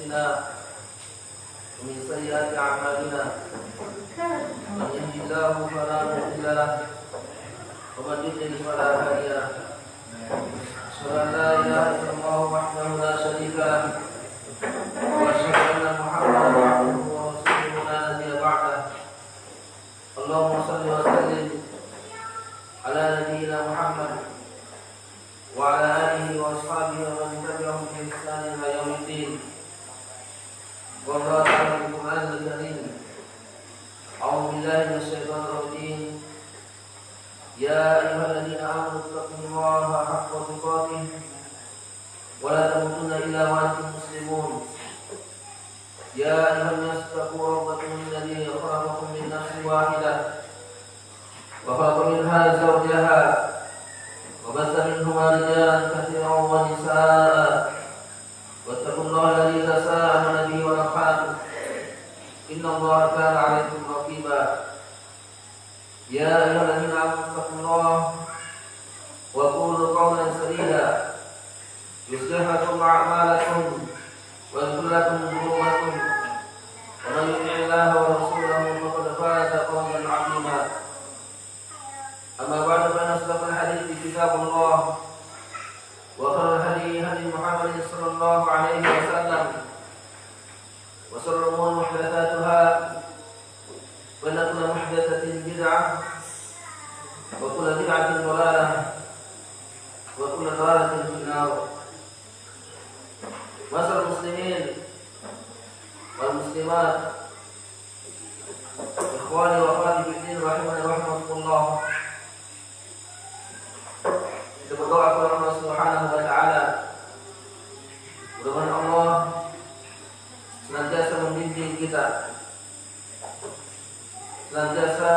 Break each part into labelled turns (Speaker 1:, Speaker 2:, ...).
Speaker 1: أنفسنا ومن سيئات أعمالنا من يهده الله فلا مضل له ومن يضلل فلا هادي له أشهد أن لا إله إلا الله وحده لا شريك له وأشهد أن محمدا عبده ورسوله لا نبي بعده اللهم صل وسلم على نبينا محمد وعلى آله وأصحابه ومن تبعهم بإحسان إلى يوم الدين. والله تعالى في القرآن الكريم أعوذ بالله من الشيطان الرجيم يا أيها الذين آمنوا اتقوا الله حق تقاته ولا تموتن إلا وأنتم مسلمون يا أيها الناس اتقوا ربكم الذي خلقكم من نفس واحدة وخلق منها زوجها وبث منهما رجالا كثيرا ونساء واتقوا الله الذي تساءلون به والأرحام إن الله كان عليكم رقيبا يا أيها الذين آمنوا اتقوا الله وقولوا قولا سديدا يصلح لكم أعمالكم ويغفر لكم ذنوبكم ومن يطع الله ورسوله فقد فاز فوزا عظيما أما بعد فإن أصدق الحديث كتاب الله وخير الهدي هدي محمد صلى الله عليه وسلم وشر الأمور محدثاتها وإن كل محدثة بدعة وكل بدعة ضلالة وكل ضلالة في النار. Masyarakat muslimin wal muslimat ikhwani wa akhwati fid din rahimani wa rahimakumullah. Kita berdoa kepada Allah Subhanahu wa taala. Mudah-mudahan Allah senantiasa membimbing kita, senantiasa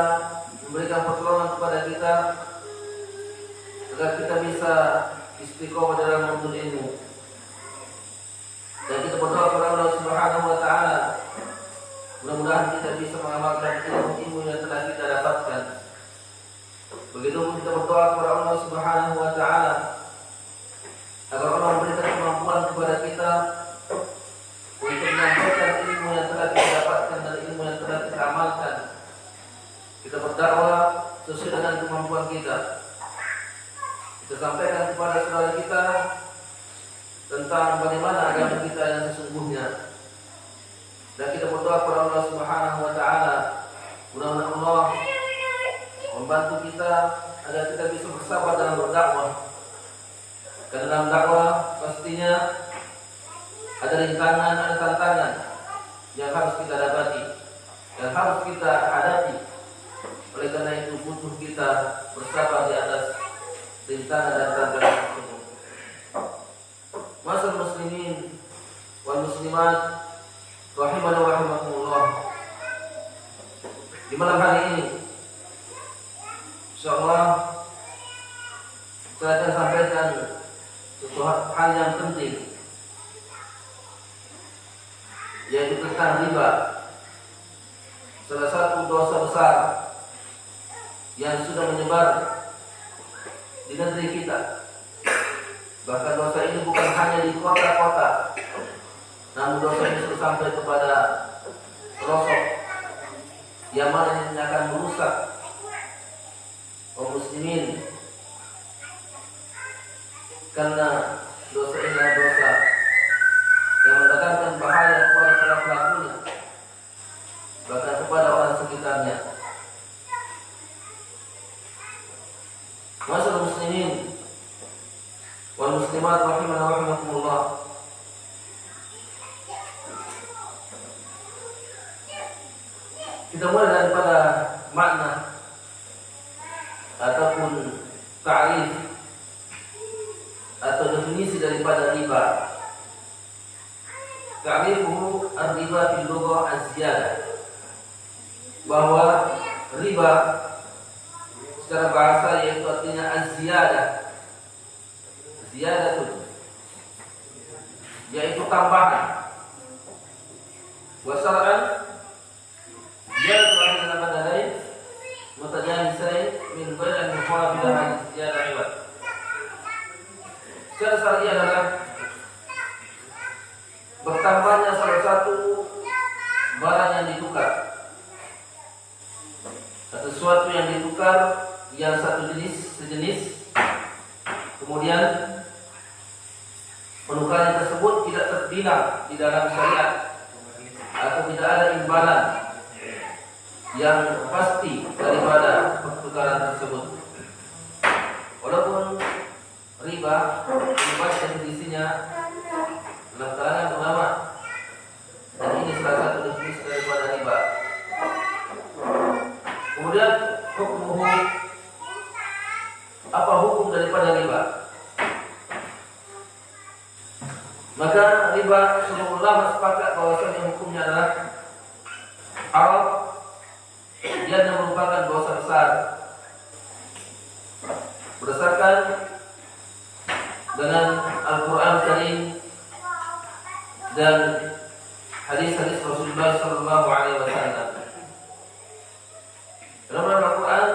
Speaker 1: memberikan pertolongan kepada kita agar kita bisa istiqomah dalam menuntut ilmu. Dan kita berdoa kepada Allah Subhanahu wa taala, mudah-mudahan kita bisa mengamalkan ilmu yang telah kita dapatkan. Begitu kita berdoa kepada Allah Subhanahu wa taala agar Allah memberikan kemampuan kepada kita untuk menyampaikan ilmu yang telah kita dapatkan dan ilmu yang telah kita amalkan. Kita berdakwah sesuai dengan kemampuan kita. Kita sampaikan kepada saudara kita tentang bagaimana agama kita yang sesungguhnya. Dan kita berdoa kepada Allah Subhanahu wa taala, mudah-mudahan Allah membantu kita agar kita bisa bersabar dalam berdakwah. Karena dalam dakwah pastinya ada rintangan, ada tantangan yang harus kita dapati dan harus kita hadapi. Oleh karena itu butuh kita bersabar di atas rintangan dan tantangan tersebut. Masyarakat muslimin wal muslimat rahimani wa rahimakumullah. Di malam hari ini insyaallah saya akan sampaikan sesuatu hal yang penting, yaitu tentang riba. Salah satu dosa besar yang sudah menyebar di negeri kita. Bahkan dosa ini bukan hanya di kota-kota, namun dosa ini sudah sampai kepada pelosok yang mana ini akan merusak kaum muslimin. Karena dosa ini adalah dosa yang mendatangkan bahaya kepada para pelakunya, bahkan kepada orang sekitarnya. Masyaallah muslimin wal muslimat rahimani wa rahimakumullah. Kita mulai daripada makna ataupun ta'rif atau definisi daripada riba. Ta'rifuhu ar-riba fil lughah az-ziyadah, bahwa riba secara bahasa yaitu artinya az-ziyadah. Ziyadah itu yaitu tambahan. Wa syar'an ziyadatu ala badalain mutajanisain min bayan muqabilah ziyadah riba. Secara syar'i adalah bertambahnya salah satu barang yang ditukar, sesuatu yang ditukar yang sejenis, kemudian penukaran tersebut tidak terbilang di dalam syariat atau tidak ada imbalan yang pasti daripada pertukaran tersebut. Walaupun riba dibahas definisinya dalam kalangan ulama, dan ini salah satu definisi daripada riba. Kemudian apa hukum daripada riba? Maka riba semua ulama sepakat bahwasanya hukumnya adalah haram. Dia merupakan dosa besar berdasarkan dengan Al-Quran Karim dan hadis-hadis Rasulullah sallallahu alaihi wasallam. Dalam Al-Quran,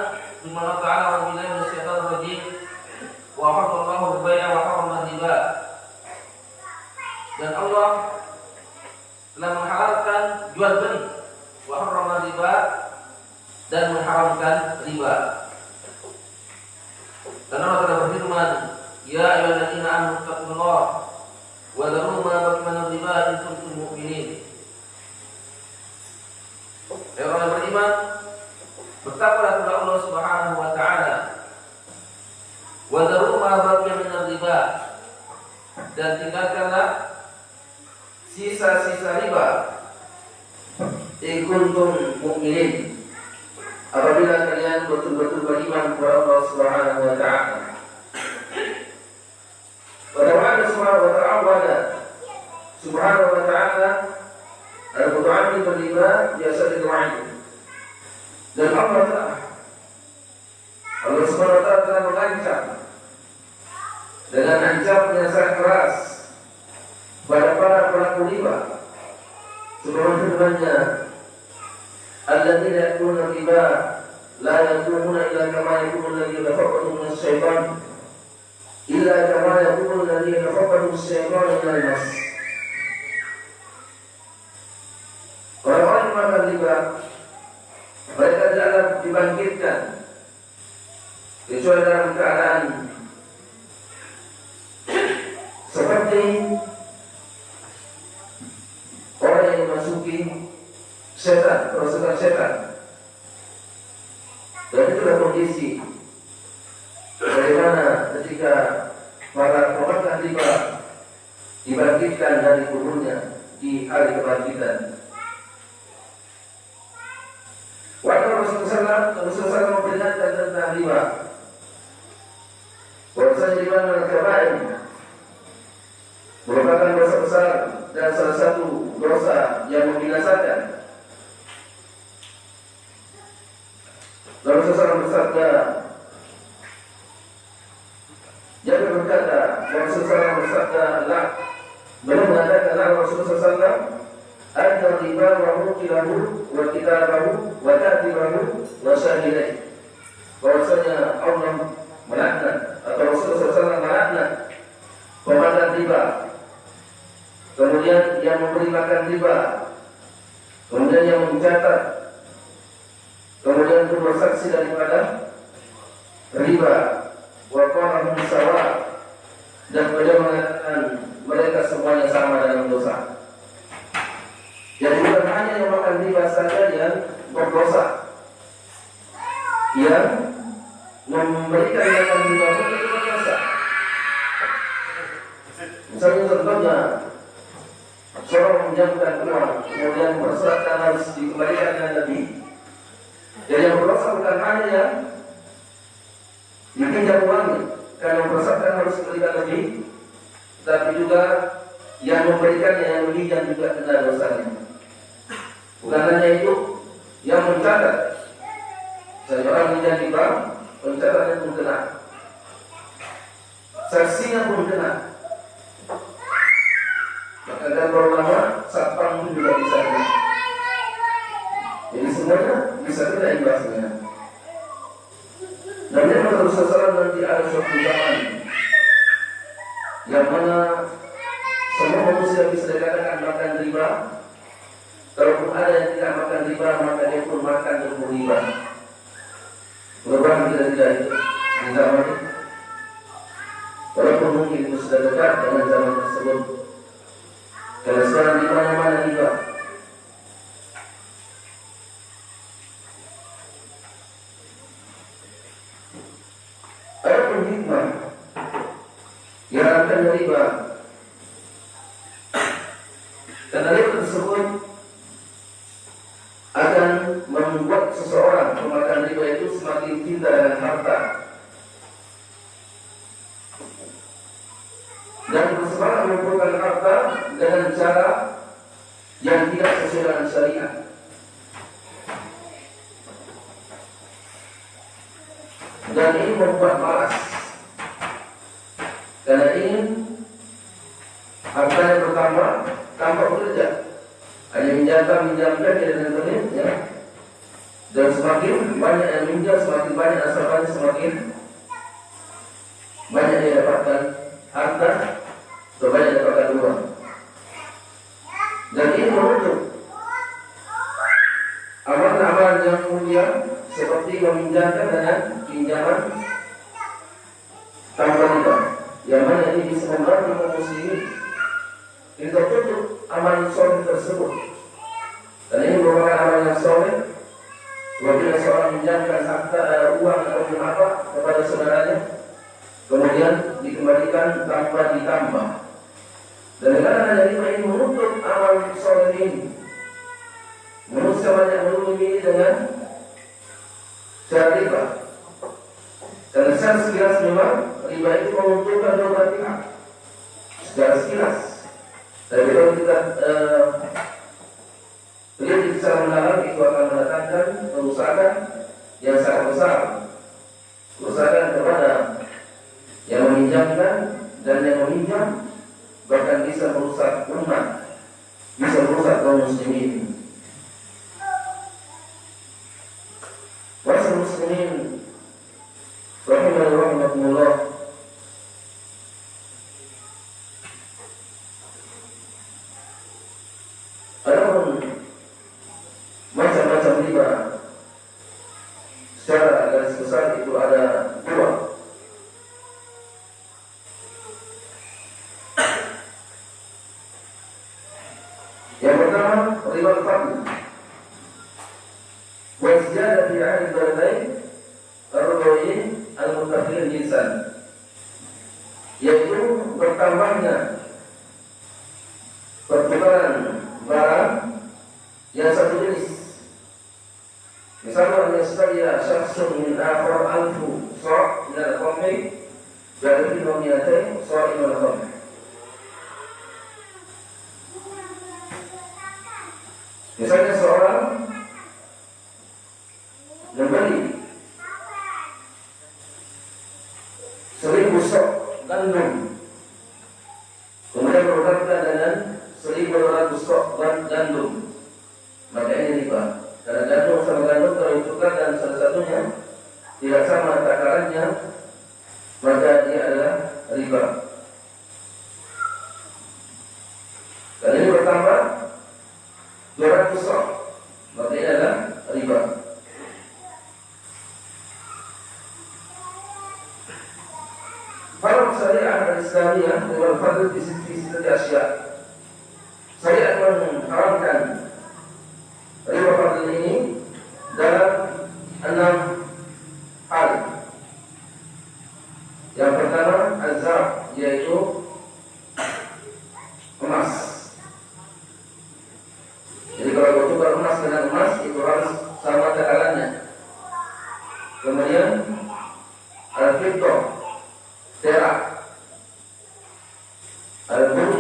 Speaker 1: firman Allah Ta'ala, "Wa billahi minasyaitonir rajim, wa halallahu al-bai'a wa harrama riba." Dan Allah telah menghalalkan jual beli, wa harrama riba, dan mengharamkan riba. Dan Allah telah berfirman, "Ya ayyuhalladzina amanu taqullaha wa dharu ma baqiya min riba in kuntum mu'minin." Ya orang beriman, bertakwalah kepada Allah Subhanahu wa taala. Wa dharu ma baqiya min riba, dan tinggalkanlah sisa-sisa riba. In kuntum mu'minin, apabila kalian betul-betul beriman kepada Allah Subhanahu wa taala. Wa Subhanahu wa ta'ala al-muta'amil riba biasa didoain. Dan Allah Subhanahu wa ta'ala telah mengancam dengan ancaman yang sangat keras pada para pelaku riba. Sebagaimana firman-Nya, "Alladzina ya'kuluna riba la yaqumuna illa kama yaqumu alladzi yatakhabbathu minasy-syaithan illa kama yaqumu alladzi yatakhabbathu asy-syaitanu minal mas." Orang-orang yang makan riba, mereka tidaklah dibangkitkan kecuali dalam keadaan seperti orang yang memasuki setan, kerasukan setan. Dan itulah kondisi bagaimana ketika para pemakan riba dibangkitkan dari kuburnya di hari kebangkitan. Waktu Rasulullah SAW memperingatkan tentang riba, bahwasanya riba adalah kabair, merupakan dosa besar dan salah satu dosa yang membinasakan. Lalu Rasulullah bersabda, dia berkata, Rasulullah bersabda, belum mengatakan Rasulullah SAW, ada riba wa mukilahu wa kitabahu wa katibahu wa syahidai. Bahwasanya Allah melaknat atau Rasulullah SAW melaknat pemakan riba, kemudian yang memberi makan riba, kemudian yang mencatat, kemudian bersaksi daripada riba, wa qarahum sawa, dan beliau mengatakan mereka semuanya sama dalam dosa. Jadi bukan hanya yang makan riba saja yang berdosa, yang memberikan makan riba pun itu berdosa. Misalnya contohnya, seorang menjamkan uang, kemudian bersyaratkan harus dikembalikan dengan lebih. Jadi yang berdosa bukan hanya yang dipinjam uangnya, karena yang bersyaratkan harus dikembalikan lebih, tapi juga yang memberikannya, yang meminjam juga kena dosanya. Bukan hanya itu, yang mencatat, seorang minjam di bank, pencatatnya pun kena, saksinya pun kena. Maka dan ulama satpam pun juga bisa kena. Jadi semuanya bisa kena imbasnya. Dan memang Rasulullah nanti ada suatu zaman yang mana semua manusia bisa dikatakan makan riba, Kalaupun ada yang tidak makan riba, maka dia pun makan dengan riba. Mudah-mudahan tidak itu di zaman ini. Walaupun mungkin itu sudah dekat dengan zaman tersebut. Karena sekarang di mana-mana riba. Adapun hikmah yang akan riba, karena riba tersebut akan membuat seseorang pemakan riba itu semakin cinta dengan harta dan bersemangat mengumpulkan harta dengan cara yang tidak sesuai dengan syariat. Dan ini membuat malas karena ingin hartanya bertambah tanpa bekerja, hanya minjamkan dengan teman, ya. Dan semakin banyak yang minjam, semakin banyak nasabahnya, semakin banyak yang dapatkan harta, banyak dapatkan uang. Dan ini menutup amalan-amalan yang mulia seperti meminjamkan dengan pinjaman tanpa riba, yang mana ini bisa membantu kaum muslimin. Ini tertutup amal soleh tersebut. Dan ini merupakan amal yang soleh. Apabila seorang minjamkan harta uang atau apa kepada saudaranya, kemudian dikembalikan tanpa ditambah. Dan dengan adanya riba ini menutup amal soleh ini, manusia banyak melindungi dengan cara riba. Karena secara sekilas memang riba itu menguntungkan dua belah pihak secara sekilas. Tapi kalau kita lihat secara mendalam, itu akan mendatangkan kerusakan yang sangat besar. Kerusakan kepada yang meminjamkan dan yang meminjam, bahkan bisa merusak umat, bisa merusak kaum muslimin. Wahai muslimin rahimakumullah, adapun macam-macam riba secara garis besar itu ada dua. Yang pertama, riba al-fadl. Waziyada fi ahli baladain ar-rubawiyin al-mutakhir jinsan, yaitu bertambahnya pertukaran barang yang satu jenis. Misalnya yastariya syakhsun min akhar alfu sa' min al-khamri dari nominatain sa' min al-khamri. Misalnya seorang membeli 1000 sok gandum, kemudian berkata dengan 1200 sok gandum, maka ini riba. Karena gandum sama gandum kalau ditukar dan salah satunya tidak sama takarannya, maka dia adalah riba. Dan ini bertambah 200 sok, maka ini adalah riba. Kalau syariat al-Islamiyah wal fadl fi sittati asya', saya akan mengharamkan riba fadl ini dalam 6 hal. Yang pertama, az-zar', yaitu emas. Jadi kalau bertukar emas dengan emas itu harus sama takarannya. Kemudian al-fiddah, perak, al-bur,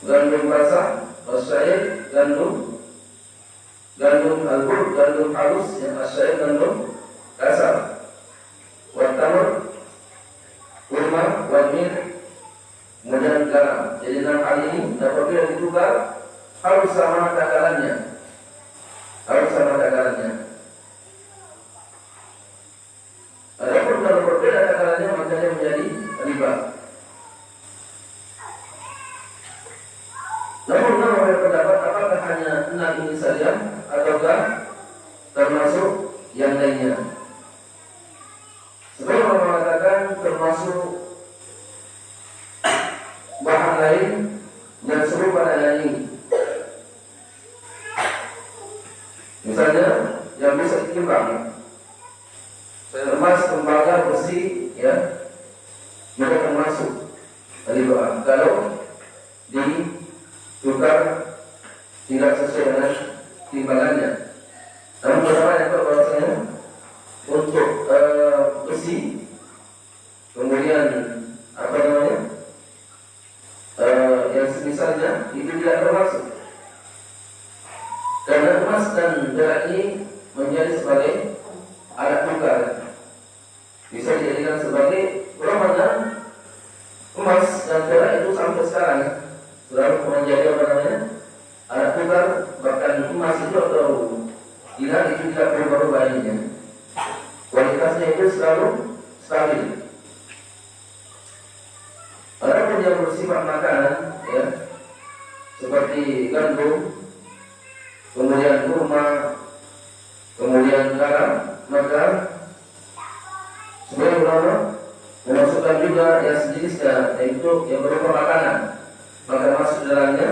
Speaker 1: gandum basah, asyair, gandum al-bur, gandum halus, yang asyair, gandum kasar, wat-tamr, kurma, wal-mir, kemudian garam. Jadi 6 hal ini apabila ditukar harus sama takarannya, harus sama takarannya. Adapun kalau berbeda takarannya, maka dia menjadi riba. Namun oleh pendapat ini saja ataukah termasuk yang lainnya? Sebagian orang mengatakan termasuk bahan lain yang serupa dengan ini. Misalnya yang bisa ditimbang, emas, tembaga, besi, ya, mereka termasuk riba kalau ditukar tidak sesuai dengan timbangannya. Namun bagaimana kalau bahasanya untuk besi, kemudian apa namanya, yang semisalnya itu tidak termasuk, karena emas dan perak ini menjadi sebagai alat tukar, bisa dijadikan sebagai berapa, emas dan perak itu sampai sekarang selalu menjadi apa namanya, alat tukar. Bahkan emas itu atau dinar itu tidak berubah-ubah ininya, kualitasnya itu selalu stabil. Adapun yang bersifat makanan, ya, seperti gandum, kemudian kurma, kemudian garam, maka sebagian ulama memasukkan juga yang sejenisnya, yaitu yang berupa makanan, maka masuk dalamnya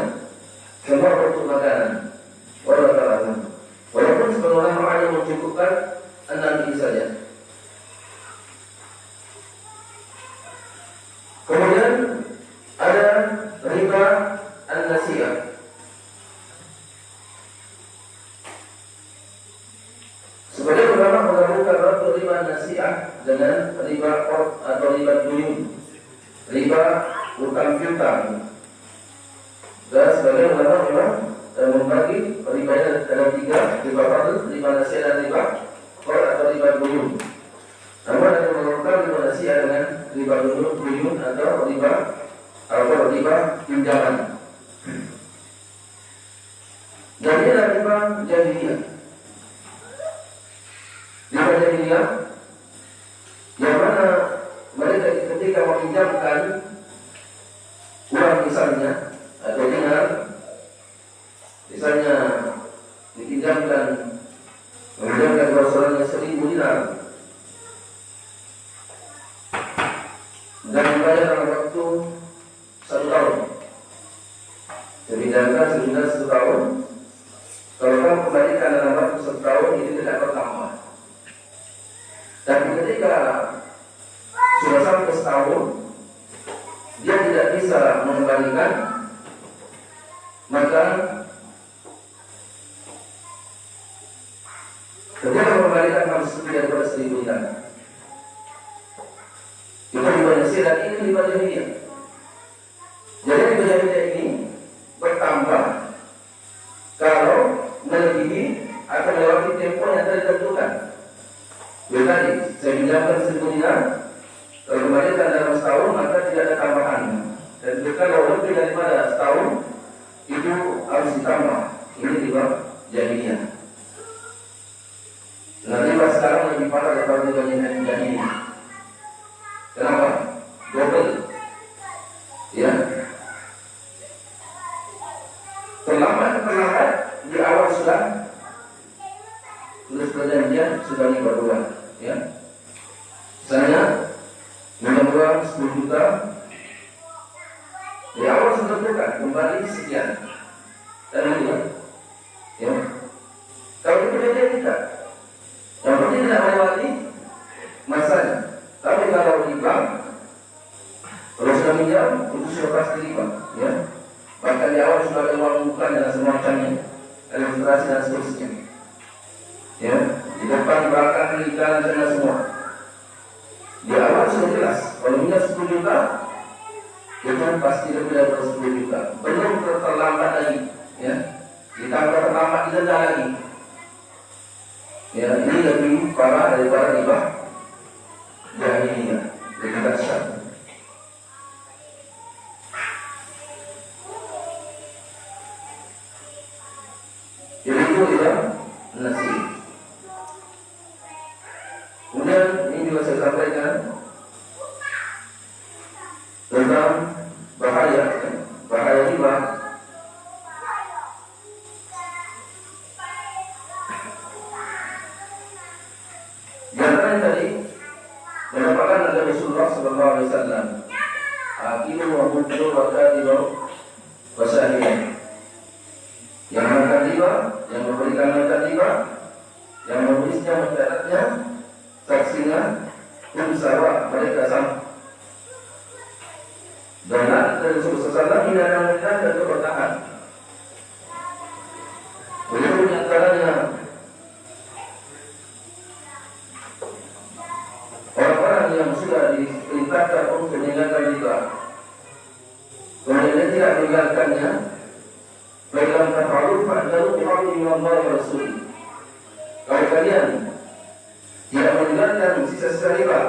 Speaker 1: semua bentuk makanan. Walaupun sebagian ulama hanya mencukupkan 6 ini saja. Kemudian ada riba an-nasiyah. Sebagian ulama menggabungkan riba an-nasiyah dengan riba qard atau riba duyun, riba utang piutang. Dan sebagian ulama memang membagi ribanya dalam 3, riba fadl, riba nasiyah dan riba qard atau riba duyun. Namun ada yang menggabungkan riba nasiyah dengan riba duyun atau riba pinjaman. Dan ini adalah riba jahiliyah. Riba jahiliyah yang mana mereka ketika meminjamkan uang misalnya atau dinar, misalnya meminjamkan kepada saudaranya 1000 dinar dan membayar dalam waktu 1 tahun. Dipindahkan sebenarnya 1 tahun. Kalau kamu kembalikan dalam waktu 1 tahun, itu tidak bertambah. Tapi ketika sudah sampai setahun, dia tidak bisa mengembalikan, maka ketika mengembalikan harus lebih daripada 1000 dinar. Itu riba nasiyah dan ini riba jahiliyah. Jadi riba jahiliyah ini bertambah kalau melebihi atau melewati tempo yang telah ditentukan. Tadi saya pinjamkan 1000 dinar, kalau kembalikan dalam setahun maka tidak ada tambahan. Dan kalau lebih daripada setahun itu harus ditambah. Ini riba jahiliyah. Nah, riba sekarang lebih parah daripada riba jahiliyah. Kenapa? Double. Ya. Terlambat di awal sudah perjanjian sudah dibuat, ya. Misalnya minjam uang 10 juta, di awal sudah bukan kembali sekian dan juga, ya. Kalau itu dia tidak, yang penting tidak melewati masanya. Tapi kalau di bank, kalau sudah minjam, itu sudah pasti riba, ya. Bahkan di awal sudah ada uang bukan dan semacamnya, administrasi dan seterusnya, ya. Di depan, belakang, kiri, kanan, tengah semua. Di awal sudah jelas, kalau minjam 10 juta, itu pasti lebih dari 10 juta. Belum terlambat lagi, ya. Ditambah terlambat didenda lagi. Ya, ini lebih parah daripada riba jahiliyah, lebih dahsyat. Jadi itu riba nasiyah. Kemudian ini juga saya sampaikan tentang bahaya riba. meninggalkannya, dalam tafa'alun fa'adalu bi'amri Allah wa Rasulih. Kalau kalian tidak meninggalkan sisa-sisa riba,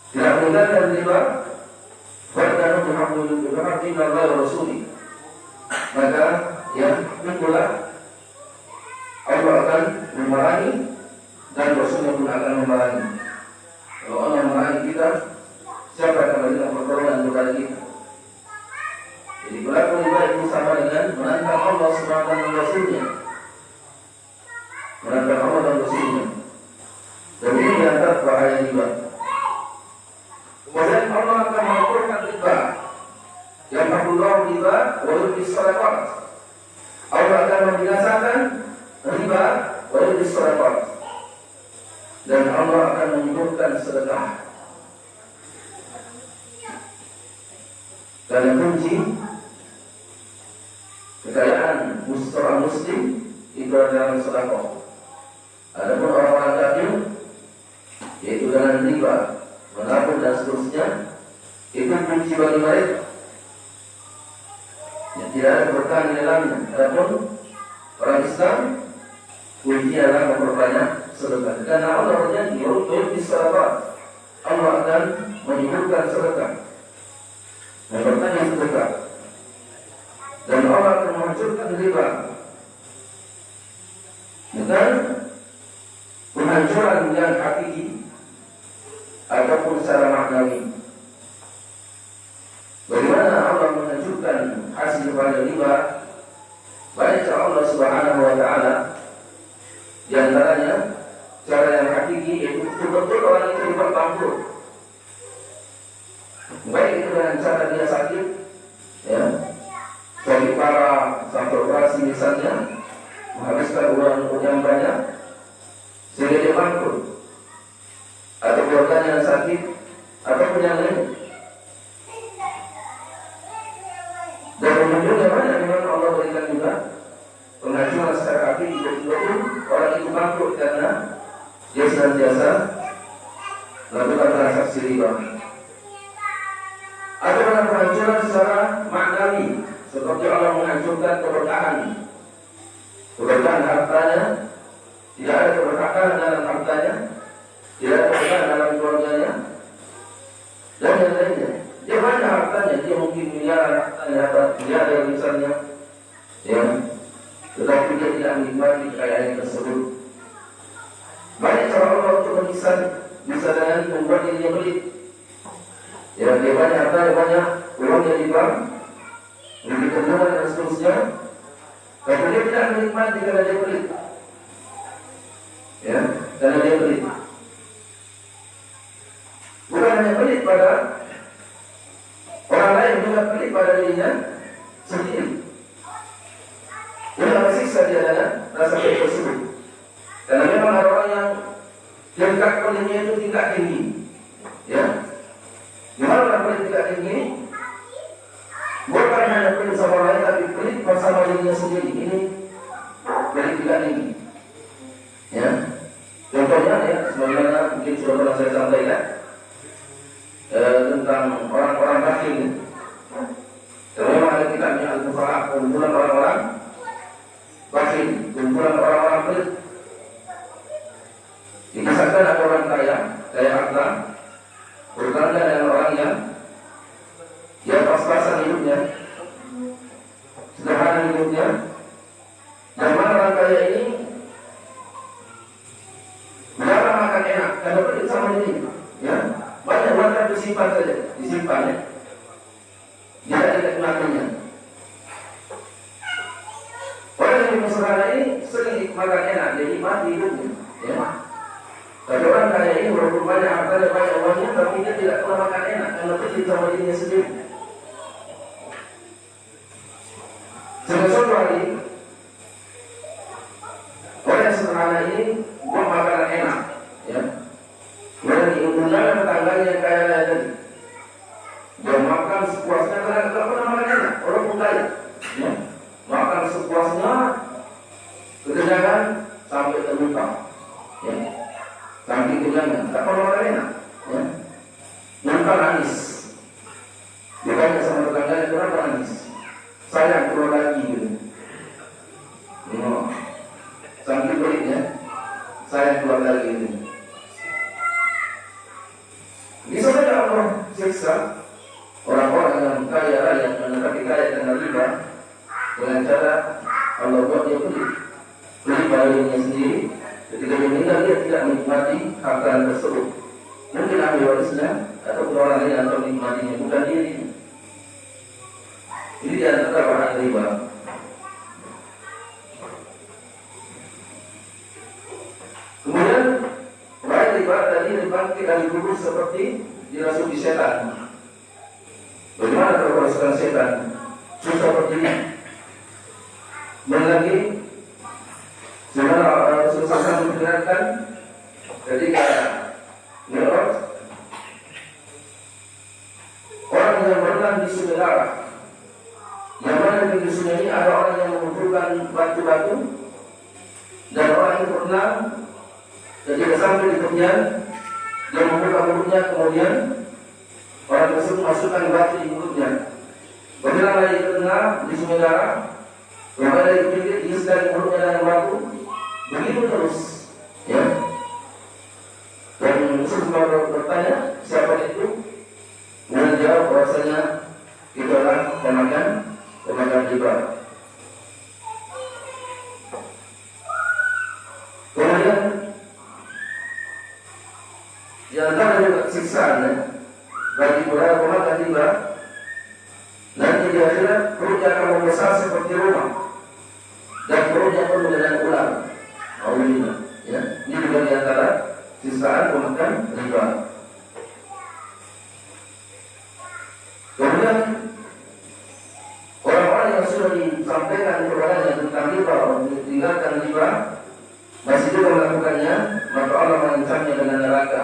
Speaker 1: tidak meninggalkan riba, fa'adalu bi'amri Allah wa Rasulih, maka ya itulah Allah akan memarahi dan Rasulnya pun akan memarahi. Kalau Allah memarahi kita, siapa yang akan memberikan pertolongan kepada kita? Jadi berlaku riba itu sama dengan menantang Allah SWT dan Rasulnya, menantang Allah dan Rasulnya. Dan ini diantara bahaya riba. Kemudian Allah akan mengaturkan riba, yang Allah riba wajib sadaqat. Allah akan membinasakan riba wajib sadaqat, dan Allah akan menyuburkan sedekah. Dan kunci kekayaan seorang muslim itu adalah sedekah. Adapun orang-orang kafir, yaitu dengan riba, menabung dan seterusnya, itu kunci bagi mereka yang tidak ada keberkahan di dalamnya. Adapun orang Islam, kunci adalah memperbanyak sedekah. Karena Allah berjanji, "Yurdu bis-sadaqat." Allah akan menyuburkan sedekah, memperbanyak sedekah, dan Allah akan menghancurkan riba dengan penghancuran yang hakiki ataupun secara maknawi. Bagaimana Allah menghancurkan hasil daripada riba? Banyak cara Allah Subhanahu wa Ta'ala. Di antaranya cara yang hakiki, yaitu betul-betul orang itu dibuat bangkrut. Baik itu dengan cara dia sakit, ya, sakit parah sampai operasi misalnya, menghabiskan uang yang banyak sehingga dia bangkrut, atau keluarganya yang sakit, ataupun yang lain. Dan menunjukkan banyak memang Allah berikan juga penghancuran secara hakiki, betul-betul orang itu bangkrut karena dia senantiasa melakukan transaksi riba. Ada orang penghancuran secara maknawi, seperti Allah menghancurkan keberkahan hartanya, tidak ada keberkahan dalam hartanya, tidak ada keberkahan dalam keluarganya, dan yang lainnya. Dia banyak hartanya, dia mungkin miliaran hartanya, miliaran misalnya, ya, tetapi dia tidak menikmati kekayaan tersebut. Banyak cara Allah untuk mengisah, bisa dengan membuat dirinya pelit. Ya, dia banyak harta, banyak uangnya di bank, memiliki tabungan dan seterusnya, tapi dia tidak menikmati karena dia pelit. Ya, karena dia pelit. Bukan hanya pelit pada orang lain, juga pelit pada dirinya sendiri. Dia akan siksa dia dengan rasa pelit tersebut. Karena memang ada orang yang tingkat pelitnya itu tingkat tinggi. Ya, gimana orang pelit tingkat tinggi? Bukan hanya pelit sama orang lain, tapi pelit bersama dirinya sendiri. Ini pelit tingkat tinggi. Ya, contohnya ya, sebagaimana mungkin sudah pernah saya sampaikan tentang orang-orang bakhil. Kalau memang ada kitabnya Al-Fuqara, kumpulan orang-orang bakhil, kumpulan orang-orang pelit. Dikisahkan ada orang kaya harta, bertanya dengan orang yang pas-pasan hidupnya, sederhana hidupnya. Yang mana orang kaya ini jarang makan enak, karena pelit sama ini, ya. Banyak makan disimpan saja, disimpan ya. Tidak ada kenikmatannya. Orang yang sederhana ini sering makan enak, jadi mati hidupnya, ya. Tapi orang kaya ini walaupun banyak harta dan banyak uangnya, tapi dia tidak pernah makan enak karena pelit sama dirinya sendiri. Suatu hari, orang yang sederhana ini buat makanan enak, ya. Kemudian diundang tetangganya yang kaya raya tadi. Dia makan sepuasnya karena tidak pernah makan enak. Orang pun kaya, ya. Makan sepuasnya, kekenyangan sampai terlupa, ya. Saking kenyangnya, tak pernah makan enak, ya. Nyangka nangis. Dia tanya sama tetangganya, kenapa nangis?
Speaker 2: sayang keluar lagi gitu. Sambil beriknya sayang keluar lagi gitu. Bisa saja Allah siksa orang-orang yang kaya raya menetapkan kaya dengan riba dengan cara Allah buat dia beli bayinya sendiri. Ketika dia meninggal dia tidak menikmati harta tersebut. Mungkin ahli warisnya atau orang lain yang menikmatinya, bukan dirinya. Ini di antara orang riba. Kemudian orang riba tadi dibangkit dari kubur seperti dirasuki setan. Bagaimana kalau kerasukan setan? Susah seperti ini. Lagi sebenarnya Rasulullah membenarkan ketika Mi'raj orang yang berenang di sungai darah, yang mana di sungai ini ada orang yang mengumpulkan batu-batu dan orang itu berenang ketika sampai di tepian dia membuka mulutnya, kemudian orang tersebut masukkan batu di mulutnya. Berenang lagi berenang di sungai darah, yang ada di pinggir diisi mulutnya dengan batu, begitu terus, ya. Dan semua bertanya siapa itu, menjawab bahwasanya itu adalah pemakan riba. Kemudian di antara juga siksaan bagi para pemakan riba, nanti di akhirat perutnya akan membesar seperti rumah dan perutnya pun dengan ular. Alhamdulillah, ya. Ini juga di antara siksaan pemakan riba. Kemudian orang-orang yang sudah disampaikan kepadanya tentang riba, meninggalkan riba, masih juga melakukannya, maka Allah mengancamnya dengan neraka.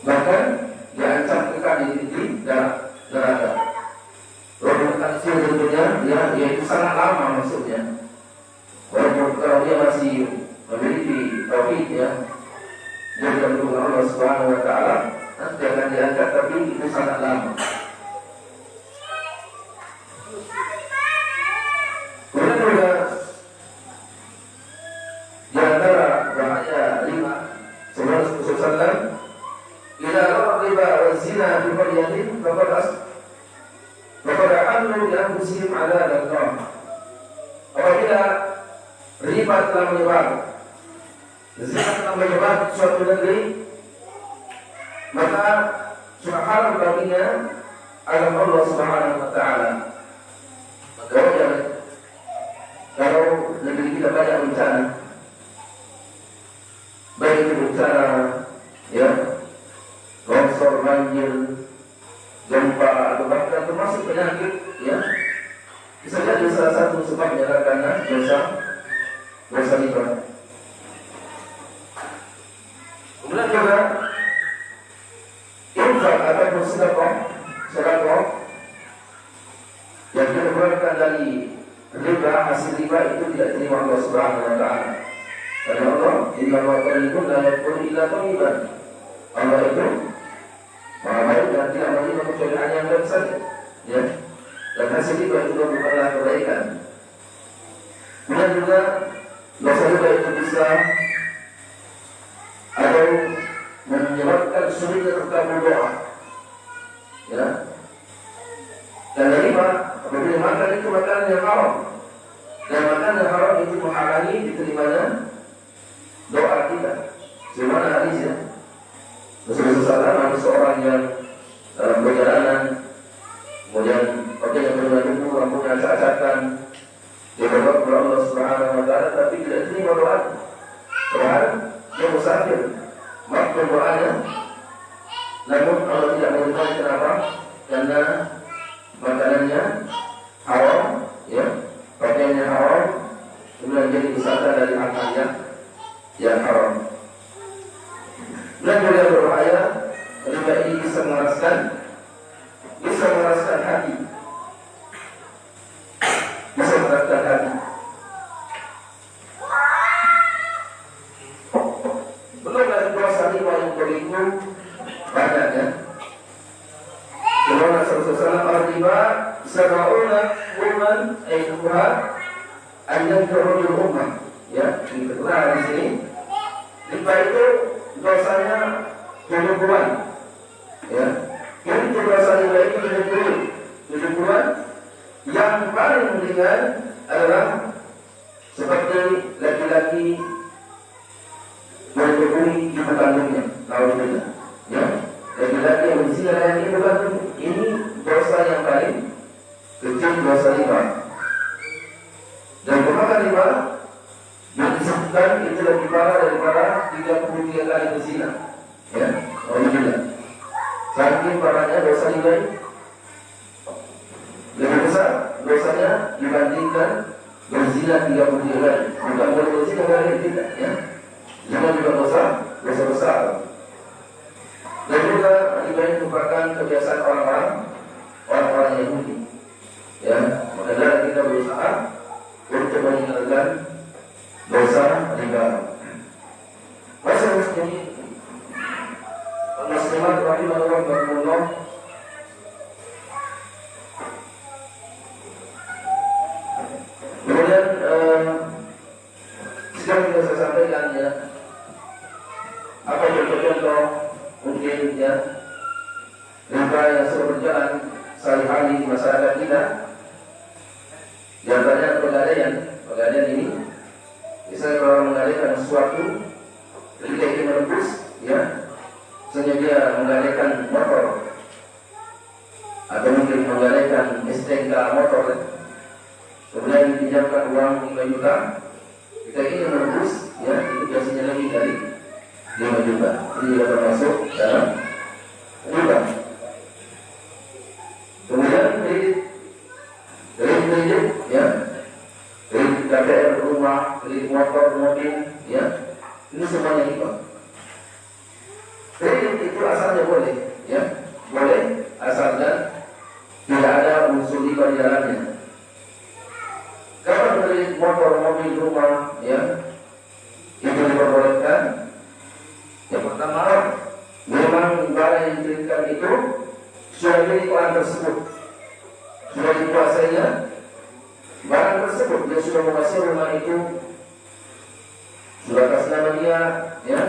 Speaker 2: Bahkan diancam kekal di neraka. Roh tentunya yaitu sangat lama maksudnya. Walaupun kalau dia masih memiliki tauhid, ya, dia berdoa Allah Subhanahu wa taala, nanti akan diangkat, tapi itu sangat lama. Kemudian juga di antara bahaya riba, sebagaimana Rasulullah SAW, "Idza ra'a riba wa zina fi qaryatin faqad ahallu li anfusihim 'adzaballah." Apabila riba telah menyebar, zina telah menyebar di suatu negeri, maka sudah haram baginya azab Allah Subhanahu wa taala. Maka wajar kalau negeri kita banyak bencana, baik itu bencana, ya, longsor, banjir, gempa, atau bahkan termasuk penyakit, ya, bisa jadi salah satu sebabnya karena dosa riba. Kemudian juga infak atau sedekah yang dikeluarkan dari riba, hasil riba itu tidak diterima Allah Subhanahu wa taala. Karena Allah, "Inna Allaha thayyibun la yaqbalu illa thayyiban." Allah itu Maha baik dan tidak menerima kecuali hanya yang baik saja, ya. Dan hasil riba itu bukanlah kebaikan. Kemudian juga dosa riba itu bisa atau menyebabkan sulitnya terkabul doa, ya. Dan riba apabila makan itu makanan yang haram, dan makanan yang haram itu menghalangi diterimanya doa kita. Sebagaimana hadisnya Rasulullah SAW, ada seorang yang dalam perjalanan, kemudian pakaian yang berlalu, rambutnya acak-acakan, dia berdoa kepada Allah Subhanahu wa taala, tapi tidak terima doa. Padahal dia musafir, makbul doanya, namun Allah tidak menerima. Kenapa? Karena makanannya haram, ya, pakaiannya haram, kemudian jadi wisata dari hal-hal yang haram. Dan juga berbahaya, riba ini bisa mengeraskan hati, bisa mengeraskan hati. Belum lagi dosa riba yang begitu banyak, ya. Sebagaimana Rasulullah wasallam ar-riba sab'una umman ayatuha anjang turunul ummah. Ya, diterang di sini. Riba itu dosanya 70-an. Ya, yang dosa riba itu 70-an. Yang paling ringan adalah seperti laki-laki berkebun ibu kandungnya, alhamdulillah. Ya, laki-laki yang berzina dengan ibu kandung, ini dosa yang paling kecil, dosa riba. Dan pemakan riba yang disebutkan itu lebih parah daripada 33 kali berzina. Ya, alhamdulillah. Saking parahnya dosa riba ini, lebih besar dosanya dibandingkan berzina 33 kali. Bukan boleh berzina kali tidak, ya. Jangan juga dosa besar. Dan juga riba ini merupakan kebiasaan orang-orang Yahudi. Ya, maka kita berusaha untuk meninggalkan dosa riba. Masa muslimat rahimahullah. Kemudian sedang saya sampaikan, ya, apa contoh-contoh mungkin, ya, riba yang sudah berjalan sehari-hari di masyarakat kita. Di antaranya pegadaian ini. Misalnya kalau menggadaikan sesuatu, ketika ingin menembus, ya, misalnya dia menggadaikan motor atau mungkin menggadaikan STNK motor, kemudian dipinjamkan uang 5 juta, kita ingin menembus, ya, itu biasanya lebih dari 5 juta. Ini juga termasuk dalam riba. Kemudian kredit, ya, kredit KPR rumah, kredit motor, mobil, ya, ini semuanya riba. Kredit itu asalnya boleh, ya, boleh asalkan tidak ada unsur riba di dalamnya. Kalau kredit motor, mobil, rumah, ya, itu diperbolehkan. Yang pertama, memang barang yang diberikan itu sudah milik orang tersebut, sudah dikuasainya barang tersebut, dia sudah menguasai rumah itu, sudah atas nama dia, ya,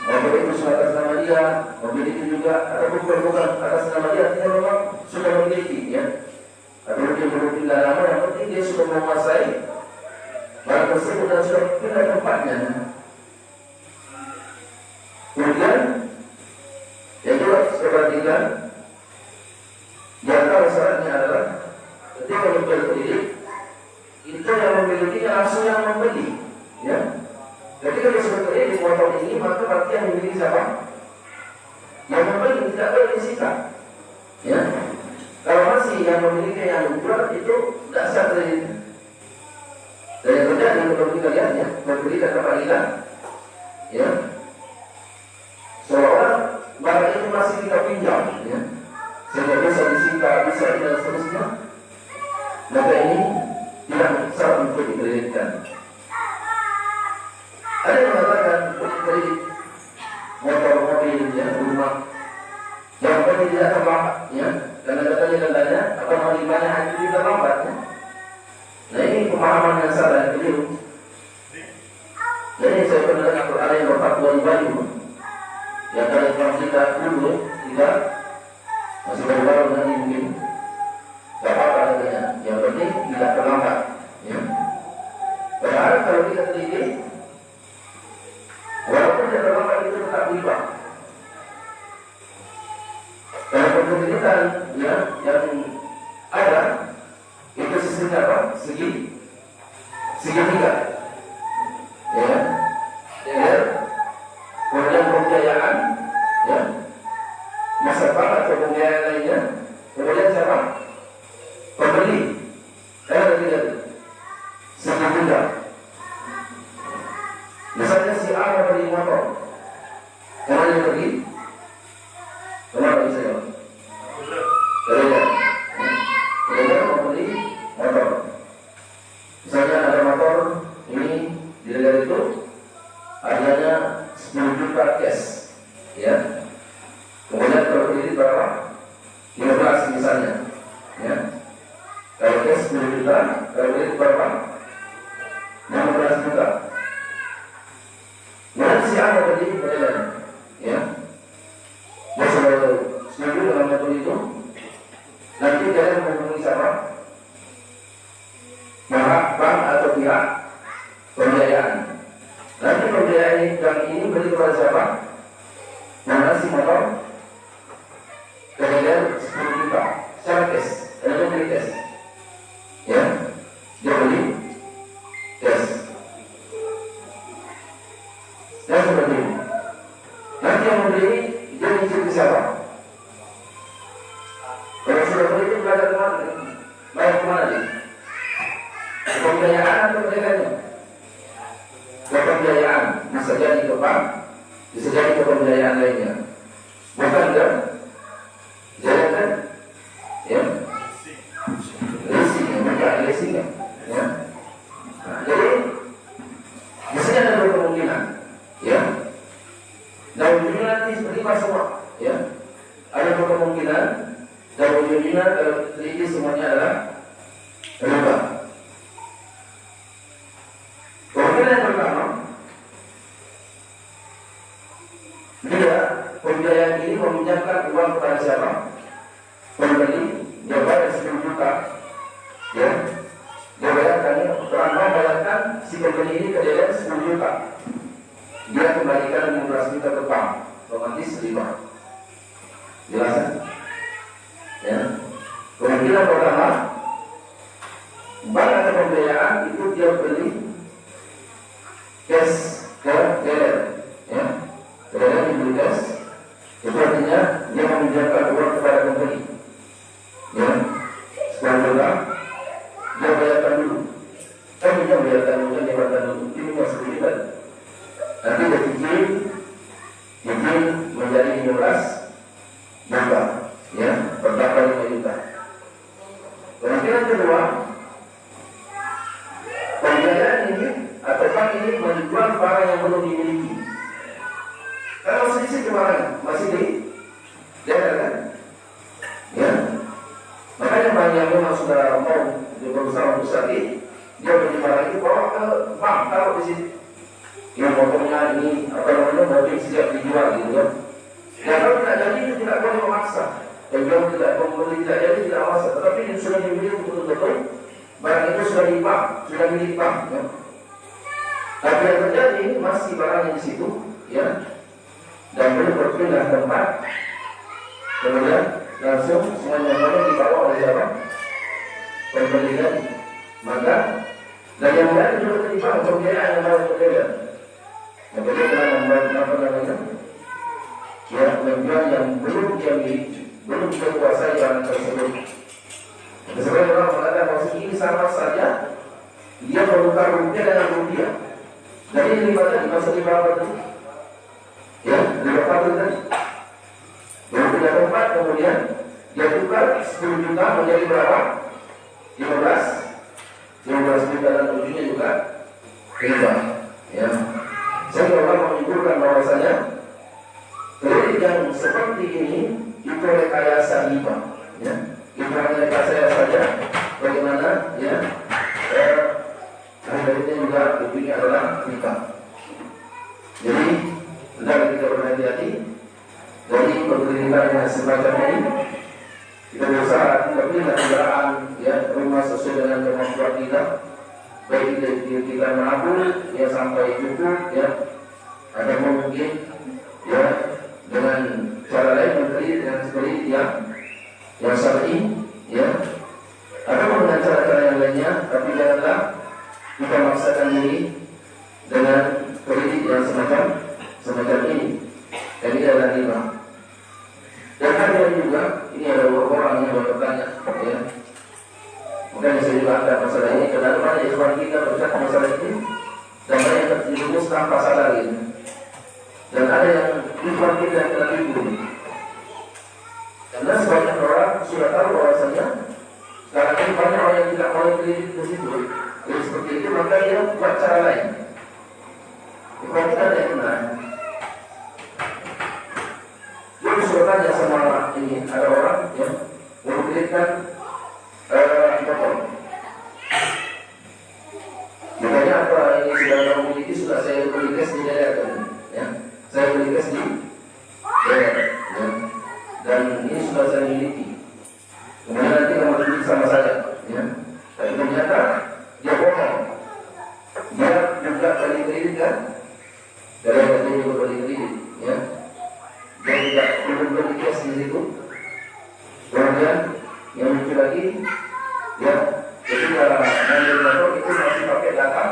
Speaker 2: mobil itu sudah atas nama dia, mobil itu juga, ataupun bukan atas nama dia, dia memang sudah memiliki, ya, atau mungkin berpindah nama, yang penting dia sudah menguasai barang tersebut dan sudah pindah tempatnya. Kemudian yang juga saya perhatikan, di antara syaratnya adalah ketika menjual kredit, itu yang memilikinya langsung yang membeli, ya. Ketika disebut kredit motor ini, maka berarti yang memiliki siapa? Yang membeli, tidak boleh disita, ya. Kalau masih yang memiliki yang menjual, itu tidak sah kredit. Dan yang terjadi seperti kalian, ya, membeli kata panggilan, ya, seolah barang itu masih kita pinjam, ya, sehingga bisa disita, bisa ini dan seterusnya. Maka ini tidak sah untuk dikreditkan. Ada yang mengatakan untuk kredit motor, mobil, ya, rumah, yang penting tidak terlambat, ya, karena katanya atau mengimbannya hanya tidak terlambat, ya. Nah, ini pemahaman yang salah dan keliru. Jadi saya pernah dengar ada yang berfatwa di Bali, ya, kalau kita dulu kita masih baru-baru nanti mungkin tidak apa-apa katanya, yang penting tidak terlambat, ya. Padahal kalau kita teliti, walaupun tidak terlambat itu tetap riba. Karena perbuatan, ya, yang ada itu sisinya apa? Segitiga, ya. Kemudian pembiayaan, ya, masa depan atau pembiayaan lainnya. Kemudian siapa? Pembeli. Ada tiga segitiga. Misalnya si A membeli motor, kemana dia pergi? Kemana bisa ya? Kerja membeli motor. Misalnya ada motor ini di negara itu harganya 10 juta cash, misalnya, ya. Kalau cash 10 juta, kalau kredit berapa? 16 juta. Nanti si ada tadi beredar, ya. Dia selalu setuju dalam metode itu. Nanti kalian menghubungi siapa? Bank atau pihak pembiayaan. Nanti pembiayaan bank ini beri kepada siapa? Ngasih motor kalian 10 juta secara cash, kalian beli cash, ya. Dia beli cash. Dan seperti ini. Nanti yang membeli dia nyicil ke siapa? Kalau sudah beli itu bayar kemana? Bayar kemana dia? Pembiayaan atau pembiayaan? Pembiayaan bisa jadi ke bank, bisa jadi ke pembiayaan lainnya. Bukan kan? Jangan kan? Ya. Leasing, bukan leasing kan? Ya. Nah, jadi di sini ada dua kemungkinan, ya. Dan ujungnya nanti terima semua, ya. Ada dua kemungkinan dan ujungnya terjadi semuanya adalah riba. Kemungkinan yang pertama, dia pembiayaan ini meminjamkan uang kepada siapa? Pembeli, dia bayar 10 juta, ya. Dia bayarkan, bayarkan si pembeli ini ke dia 10 juta. Dia kembalikan 15 juta ke bank, otomatis riba. Jelas kan? Ya. Kemungkinan pertama, bank atau pembiayaan itu dia beli cash ke dealer, ya. Dealer dibeli cash, itu artinya dia meminjamkan uang kepada pembeli, ya. Sekarang dia bayarkan dulu. Kan dia bayarkan dulu, dia bayarkan dulu. Ini masih sedikit. Nanti dia cicil menjadi 15 juta, ya. Berdampak 5 juta. Kemungkinan kedua, pembiayaan ini atau bank ini menjual barang yang belum dimiliki. Kalau sedikit barang masih di daerah kan, ya. Makanya bank yang memang sudah mau berusaha untuk sakit, dia beli barang itu bawa ke bank, taruh di situ. Yang motornya ini apa namanya mobil sejak dijual gitu kan. Dan kalau tidak jadi itu tidak boleh memaksa. Kalau tidak membeli tidak jadi tidak memaksa. Tetapi ini sudah dibeli betul-betul barang itu sudah di bank, sudah milik bank, ya. Tapi yang terjadi masih barangnya di situ, ya, dan belum berpindah tempat. Kemudian langsung semuanya dibawa oleh siapa? Pembeli kan. Maka dan yang lain juga terlibat pembiayaan yang harus berbeda. Jadi telah membuat apa namanya? Ya, menjual yang belum dia miliki, belum dia kuasai barang tersebut. Sebenarnya orang mengatakan maksud ini sama saja dia menukar rupiah dengan rupiah. Jadi ini di masa di berapa tadi? Ya, 5 tadi. Yang punya tempat kemudian dia tukar 10 juta menjadi berapa? 15 juta dan ujungnya juga riba. Ya. Saya coba menunjukkan bahwasanya kredit yang seperti ini itu rekayasa riba. Ya. Itu hanya rekayasa saja. Bagaimana? Ya. Kreditnya juga ujungnya adalah riba. Jadi benar kita berhati-hati dari pemerintahan yang semacam ini. Kita berusaha tidak punya kendaraan, ya, rumah sesuai dengan kemampuan kita. Baik kita menabung, ya, sampai cukup, ya. Ada mungkin, ya, dengan cara lain membeli dengan seperti yang syar'i, ya. Ada dengan cara-cara yang lainnya, tapi janganlah kita memaksakan diri dengan kredit yang semacam ini. Ini adalah riba. Dan ada juga, ini ada orang yang bertanya, ya. Makanya saya juga ada masalah ini, karena banyak ikhwan kita bercakap masalah ini, dan banyak yang terjerumus tanpa sadar ini. Dan ada yang ikhwan kita yang kena tipu. Karena sebagian orang sudah tahu bahwasanya sekarang ini banyak orang yang tidak mau kredit ke situ. Jadi seperti itu, maka dia buat cara lain. Ikhwan kita ada yang kena. Jadi sudah tanya sama ini, ada orang, ya, memberikan potong. Makanya apa ini sudah kamu miliki, sudah saya beli gas di daerah tadi, ya. Saya beli gas di daerah, ya. Dan ini sudah saya miliki. Kemudian nanti kamu beli sama saya, ya. Tapi ternyata dia bohong. Dia juga beli kredit kan? Daerah tadi juga beli kredit, ya. Dia tidak belum beli gas di situ. Kemudian yang lucu lagi, ya, ketika mengambil motor itu masih pakai data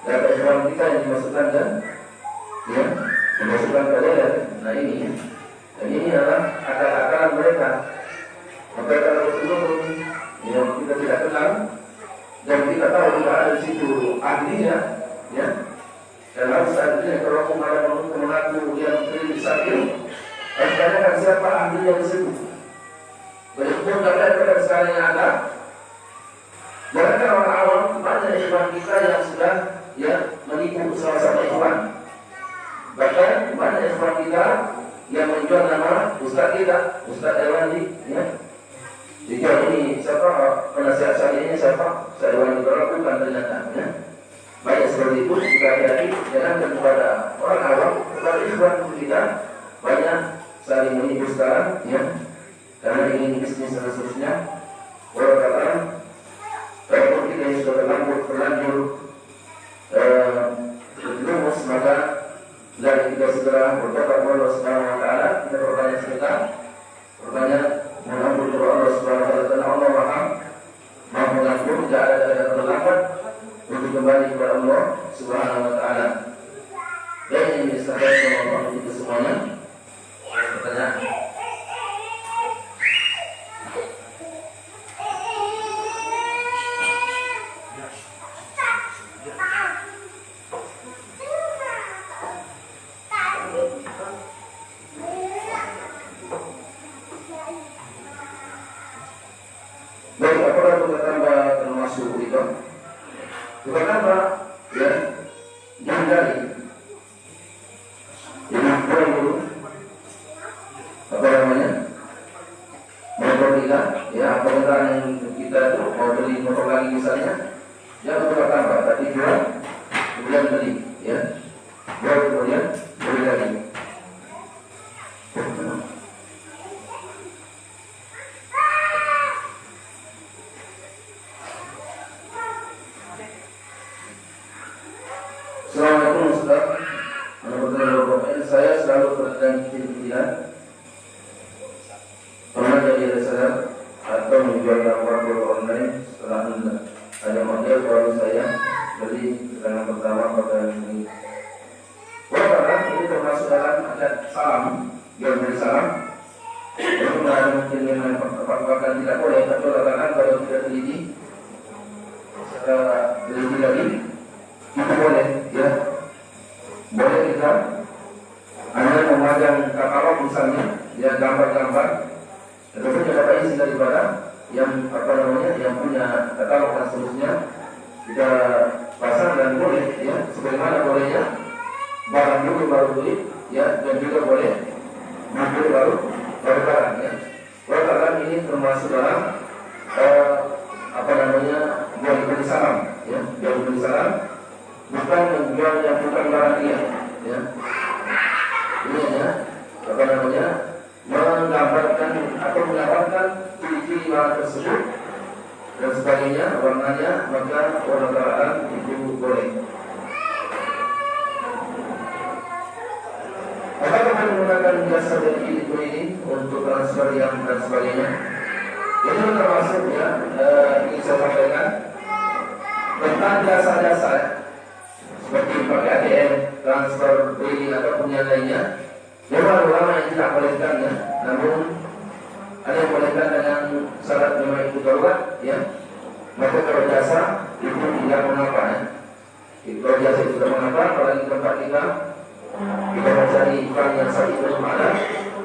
Speaker 2: ikhwan kita yang dimasukkan kan, ya, dimasukkan ke daerah. Nah ini, dan ini adalah akal-akalan mereka. Maka kalau betul-betul yang kita tidak kenal dan kita tahu tidak ada di situ ahlinya, ya, dan harus artinya kalau ada mengaku yang beri sakit, harus tanyakan siapa ahlinya di situ. Walaupun pada sekarang yang ada, mereka orang awam banyak ikhwan kita yang sudah, ya, menipu sama-sama ikhwan. Bahkan banyak ikhwan kita yang menjual nama Ustaz kita, Ustaz Irwandi, ya. Jika ini siapa penasihat syariahnya siapa, Ustaz Irwandi berlakukan ternyata, ya. Banyak seperti itu, kita hati-hati jangan kepada orang awam, kepada ikhwan kita banyak saling menipu sekarang, ya. Karena ingin bisnis dan seterusnya. Orang kata, kalau kita yang sudah terlanjur terjerumus, maka dari kita segera bertobat kepada Allah Subhanahu Wa Taala. Kita bertanya sebentar, bertanya mengampun kepada Allah Subhanahu Wa Taala. Allah Maha mengampun, tidak ada yang terlambat untuk kembali kepada Allah Subhanahu Wa Taala. Dan ini disampaikan oleh Allah itu semuanya. Pertanyaan. Baik, apakah kita tambah termasuk itu? Kita tambah, ya, hindari. Jadi kurang dulu, apa namanya? Motor kita, ya, apa kendaraan yang kita itu mau beli motor lagi misalnya, ya kita tambah, tapi jual, kemudian beli, ya, jual kemudian beli lagi. Assalamualaikum Ustaz. Saya selalu berada di kecil-kecilan, pernah jadi reseller atau menjual gambar online. Setelah ada model baru saya beli dengan pertama pada ini. Walaupun ini termasuk dalam adat salam, jual beli salam. Kalau ada mungkin yang bahkan tidak boleh, tapi katakan kalau tidak teliti, teliti lagi. Itu boleh, ya. Boleh kita hanya memajang katalog misalnya, ya, gambar-gambar. Tetapi tidak isi daripada yang apa namanya, yang punya katalog dan seterusnya kita pasang dan boleh, ya, sebagaimana bolehnya barang dulu baru beli, ya, dan juga boleh beli baru barang, ya. Barang ini termasuk dalam apa namanya, jual beli salam, ya, jual beli salam. Bukan menjual yang bukan barang dia, ya. Ini, ya, apa namanya, menggambarkan atau menggambarkan ciri-ciri barang tersebut dan sebagainya, warnanya, maka orang itu boleh. Apakah menggunakan jasa dari ini untuk transfer yang dan sebagainya? Ini termasuk, ya, ini saya sampaikan tentang jasa-jasa seperti pakai ATM, transfer, beli ataupun yang lainnya. Memang ulama yang tidak bolehkannya, namun ada yang bolehkan dengan syarat memang itu darurat, ya. Maka kalau jasa itu tidak mengapa, ya. Kalau jasa itu tidak mengapa, apalagi tempat kita mencari ikan yang saat itu belum ada,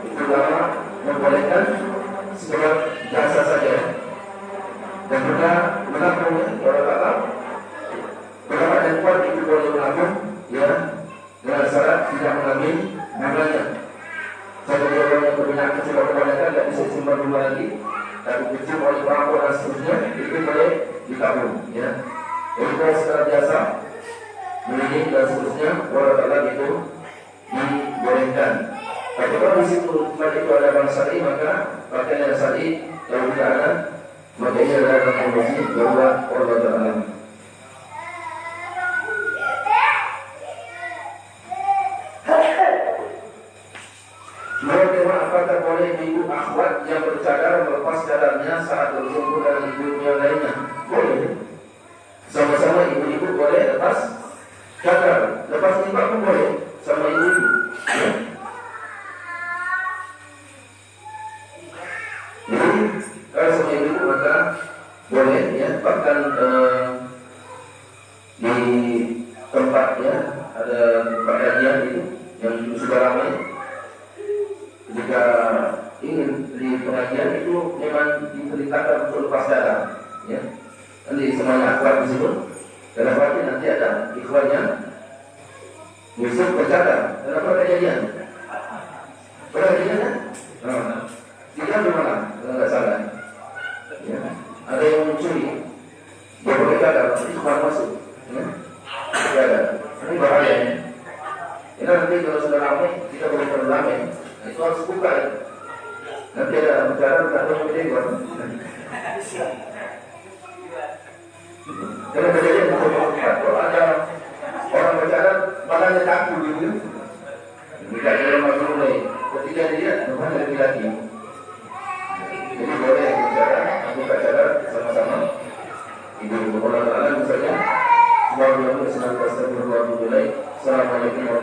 Speaker 2: itu ulama membolehkan sekedar jasa saja, dan juga menabung, kalau kata berapa yang kuat itu boleh menabung, ya, dengan syarat tidak mengambil namanya. Satu orang yang punya kecil kebanyakan tidak bisa simpan rumah lagi, tapi dikecil oleh perampok dan seterusnya, itu boleh ditabung, ya. Jadi kalau secara biasa menilik dan seterusnya, orang tak itu dibolehkan. Tapi kalau di situ itu ada bang syar'i, maka pakaian yang syar'i kalau tidak ada, maka ini adalah kondisi darurat Allah Taala. Bagaimana apakah boleh ibu akhwat yang bercadar melepas cadarnya saat berkumpul dengan ibu yang lainnya? Boleh. Sama-sama ibu-ibu boleh lepas cadar, lepas jilbab pun boleh sama ibu-ibu. Ya. Jadi kalau sama ibu-ibu maka boleh, ya. Bahkan di tempatnya ada pengajian itu yang sudah ramai. Jika ingin di pengajian itu memang diperintahkan untuk lepas cadar, ya. Nanti semuanya akrab di situ. Dalam arti nanti ada ikhwannya Yusuf bercadar. Dalam apa kejadian? Pernah kejadian kan? Tidak bermalam, kalau tidak salah. Ya. Ada yang mencuri, dia boleh cadar, ikhwan masuk. Ya. Cadar. Ini bahaya. Ini nanti kalau sudah ramai, kita boleh terlamai. Itu harus buka, ya. Nanti ada bicara tak ada yang berdebat. Karena kejadian kalau ada orang bicara badannya kaku gitu. Tidak ada yang mulai. Ketika dia bukan laki-laki. Jadi boleh bicara, buka cadar sama-sama. Ibu orang Taala misalnya. Semoga Allah senantiasa berdoa. Assalamualaikum warahmatullahi wabarakatuh.